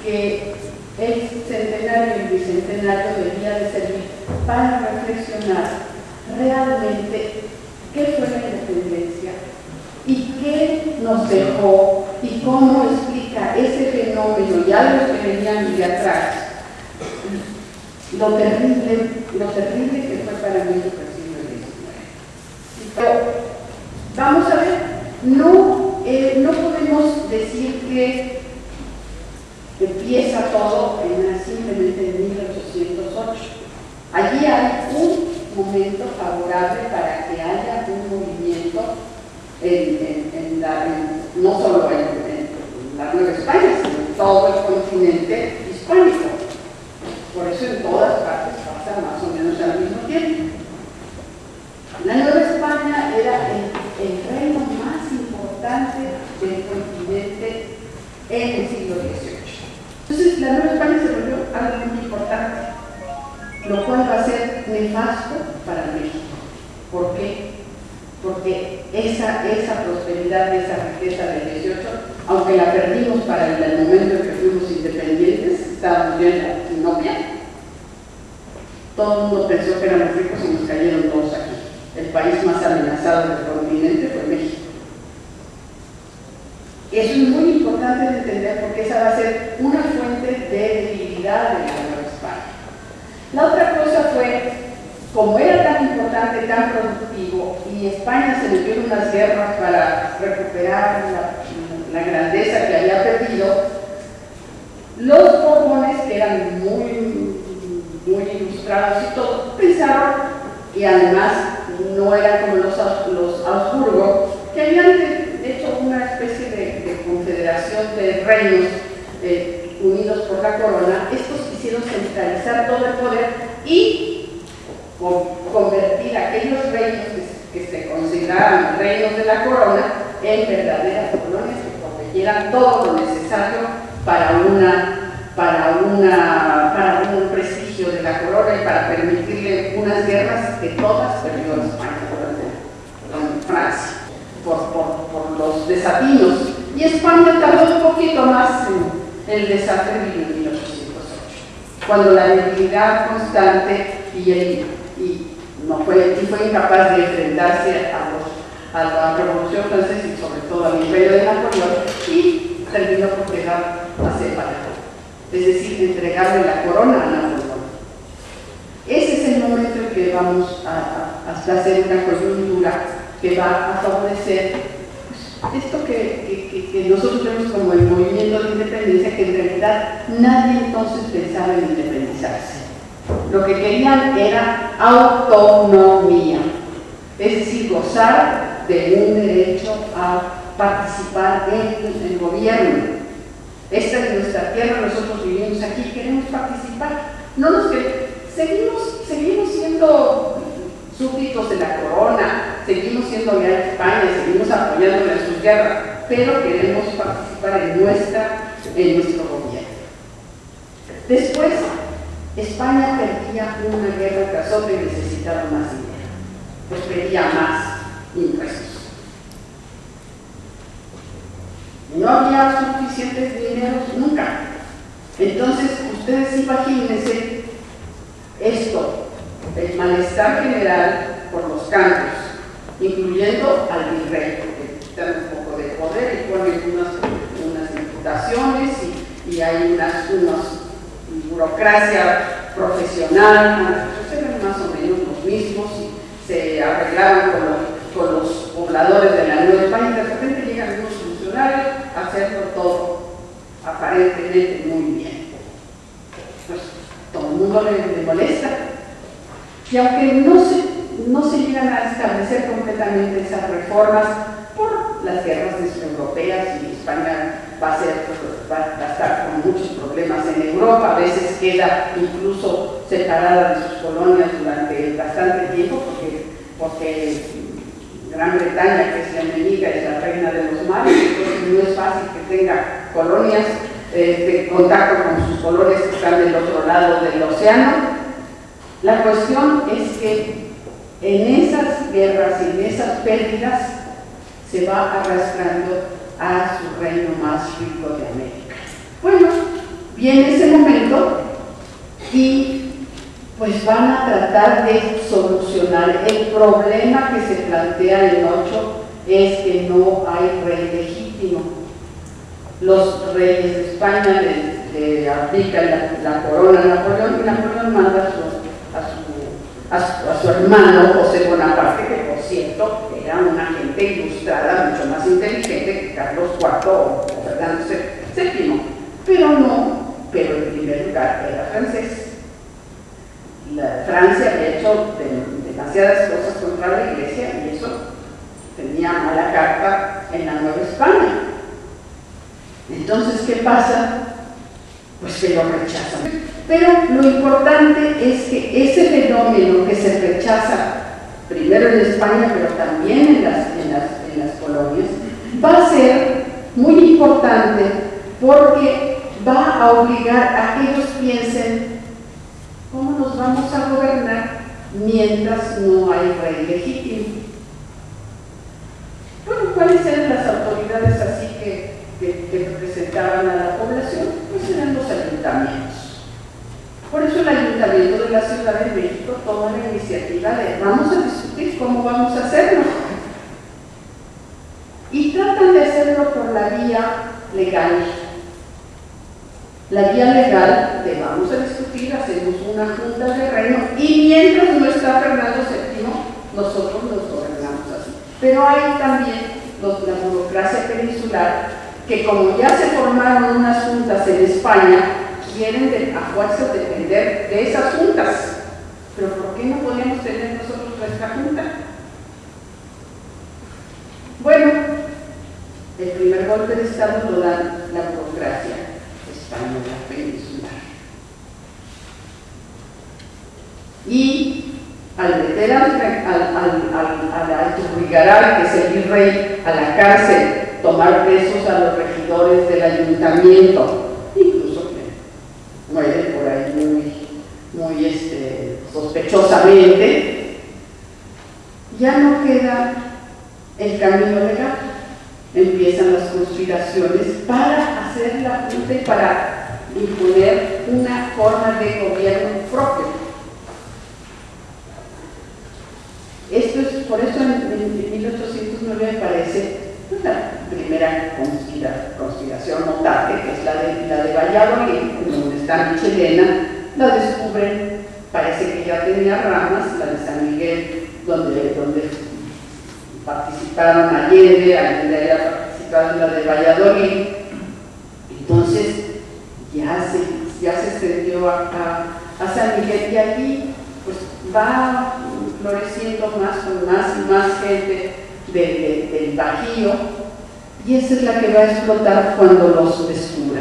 que el centenario y el bicentenario debía de servir para reflexionar realmente qué fue la independencia y qué nos dejó y cómo explica ese fenómeno, ya los que venían de atrás, lo terrible que fue para mí el siglo XIX. Pero vamos a ver, no podemos decir que empieza todo simplemente en 1808. Allí hay un momento favorable para que haya un movimiento no solo en la Nueva España, sino en todo el continente hispánico. Por eso en todas partes pasa más o menos al mismo tiempo. La Nueva España era el reino más importante del continente en el siglo XVIII. Entonces la Nueva España se volvió algo muy importante, lo cual va a ser nefasto para México. ¿Por qué? Porque esa prosperidad, esa riqueza del 18, aunque la perdimos para el momento en que fuimos independientes, estábamos bien en novia, todo el mundo pensó que éramos ricos y nos cayeron todos aquí. El país más amenazado del continente fue México. Eso es muy importante de entender porque esa va a ser una fuente de debilidad de la Nueva España. La otra cosa fue, como era tan importante, tan productivo, y España se metió en unas guerras para recuperar la grandeza que había perdido, los Borbones, que eran muy ilustrados y todo, pensaron, y además no eran como los Habsburgo, que habían hecho una especie de confederación de reinos unidos por la corona. Estos quisieron centralizar todo el poder y convertir aquellos reinos que se consideraban reinos de la corona en verdaderas colonias que protegieran todo lo necesario para un prestigio de la corona y para permitirle unas guerras que todas perdió España con Francia por los desatinos. Y España tardó un poquito más en el desastre de 1808, cuando la debilidad constante fue incapaz de enfrentarse a la Revolución Francesa y sobre todo al Imperio de Napoleón, y terminó por llegar a Napoleón, es decir, entregarle la corona a Napoleón. Ese es el momento en que vamos a hacer una coyuntura que va a favorecer esto que nosotros vemos como el movimiento de independencia, que en realidad nadie entonces pensaba en independizarse. Lo que querían era autonomía, es decir, gozar de un derecho a participar en el gobierno. Esta es nuestra tierra, nosotros vivimos aquí, queremos participar. No nos seguimos siendo súbditos de la corona, seguimos siendo leales a España, seguimos apoyándole en sus guerras, pero queremos participar en nuestro gobierno. Después, España perdía una guerra tras otra y necesitaba más dinero, pues pedía más impuestos. No había suficientes dineros nunca. Entonces, ustedes imagínense esto, el malestar general por los cambios, incluyendo al virrey, porque quitan un poco de poder y ponen unas diputaciones y hay una burocracia profesional, pues eran más o menos los mismos y se arreglaron con los pobladores de la Nueva España, y de repente llegan unos funcionarios a hacerlo todo aparentemente muy bien. Pues todo el mundo le molesta. Y aunque no se llegan a establecer completamente esas reformas por las guerras europeas, y España va a estar con muchos problemas en Europa, a veces queda incluso separada de sus colonias durante bastante tiempo, porque Gran Bretaña, que es la enemiga, es la reina de los mares, entonces no es fácil que tenga colonias de contacto con sus colonias que están del otro lado del océano. La cuestión es que en esas guerras y en esas pérdidas se va arrastrando a su reino más rico de América. Bueno, viene ese momento y pues van a tratar de solucionar el problema que se plantea en 8, es que no hay rey legítimo. Los reyes de España le aplican la corona a Napoleón, y Napoleón manda a su hermano José Bonaparte, que por cierto era una gente ilustrada, mucho más inteligente que Carlos IV o Fernando VII, pero en primer lugar era francés. Francia había hecho demasiadas cosas contra la Iglesia y eso tenía mala carta en la Nueva España. Entonces, ¿qué pasa? Pues que lo rechazan. Pero lo importante es que ese fenómeno que se rechaza primero en España, pero también en las colonias, va a ser muy importante porque va a obligar a que ellos piensen cómo nos vamos a gobernar mientras no hay rey legítimo. Bueno, ¿cuáles eran las autoridades así que representaban a la población? Pues eran los ayuntamientos. Por eso el Ayuntamiento de la Ciudad de México toma la iniciativa de vamos a discutir cómo vamos a hacerlo. Y tratan de hacerlo por la vía legal. La vía legal de vamos a discutir, hacemos una junta de reino y mientras no está Fernando VII, nosotros nos gobernamos así. Pero hay también la burocracia peninsular que como ya se formaron unas juntas en España, quieren a fuerza depender de esas juntas. Pero ¿por qué no podemos tener nosotros nuestra junta? Bueno, el primer golpe de Estado lo da la burocracia española peninsular. Y al meter a Iturrigaray, que es el virrey, a la cárcel, tomar presos a los regidores del ayuntamiento, incluso que mueren por ahí muy sospechosamente, ya no queda el camino legal. Empiezan las conspiraciones para hacer la junta y para imponer una forma de gobierno propio. Esto es, por eso en 1809 me parece la primera conspiración notable, que es la de Valladolid, donde está Michelena, la descubren, parece que ya tenía ramas, la de San Miguel, donde participaron Allende había participado en la de Valladolid. Entonces ya se extendió a San Miguel y allí pues va floreciendo más con más y más gente del Bajío, y esa es la que va a explotar cuando los descubren.